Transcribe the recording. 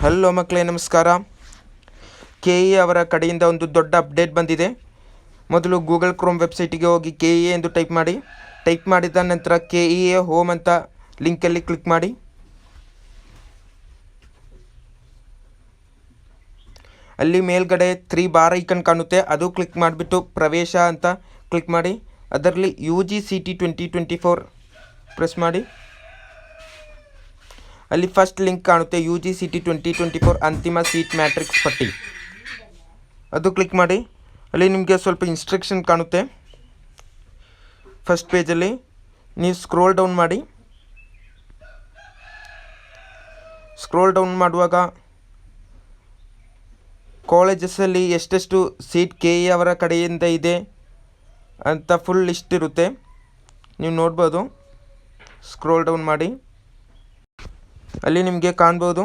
Hello ಮಕ್ಕಳೇ, ನಮಸ್ಕಾರ. KE ಅವರ ಕಡೆಯಿಂದ ಒಂದು ದೊಡ್ಡ ಅಪ್ಡೇಟ್ ಬಂದಿದೆ. ಮೊದಲು ಗೂಗಲ್ ಕ್ರೋಮ್ ವೆಬ್ಸೈಟಿಗೆ ಹೋಗಿ KE ಎಂದು ಟೈಪ್ ಮಾಡಿದ ನಂತರ KEA ಹೋಮ್ ಅಂತ ಲಿಂಕಲ್ಲಿ ಕ್ಲಿಕ್ ಮಾಡಿ. ಅಲ್ಲಿ ಮೇಲ್ಗಡೆ 3 ಬಾರ್ ಐಕನ್ ಕಾಣುತ್ತೆ, ಅದು ಕ್ಲಿಕ್ ಮಾಡಿಬಿಟ್ಟು ಪ್ರವೇಶ ಅಂತ ಕ್ಲಿಕ್ ಮಾಡಿ. ಅದರಲ್ಲಿ UGCET 2024 ಪ್ರೆಸ್ ಮಾಡಿ. ಅಲ್ಲಿ ಫಸ್ಟ್ ಲಿಂಕ್ ಕಾಣುತ್ತೆ, UGCET 2024 ಅಂತಿಮ ಸೀಟ್ ಮ್ಯಾಟ್ರಿಕ್ಸ್ ಪಟ್ಟಿ, ಅದು ಕ್ಲಿಕ್ ಮಾಡಿ. ಅಲ್ಲಿ ನಿಮಗೆ ಸ್ವಲ್ಪ ಇನ್ಸ್ಟ್ರಕ್ಷನ್ ಕಾಣುತ್ತೆ. ಫಸ್ಟ್ ಪೇಜಲ್ಲಿ ನೀವು ಸ್ಕ್ರೋಲ್ ಡೌನ್ ಮಾಡಿ. ಸ್ಕ್ರೋಲ್ ಡೌನ್ ಮಾಡುವಾಗ ಕಾಲೇಜಸಲ್ಲಿ ಎಷ್ಟೆಷ್ಟು ಸೀಟ್ KE ಅವರ ಕಡೆಯಿಂದ ಇದೆ ಅಂತ ಫುಲ್ ಲಿಸ್ಟ್ ಇರುತ್ತೆ, ನೀವು ನೋಡ್ಬೋದು. ಸ್ಕ್ರೋಲ್ ಡೌನ್ ಮಾಡಿ, ಅಲ್ಲಿ ನಿಮಗೆ ಕಾಣ್ಬೋದು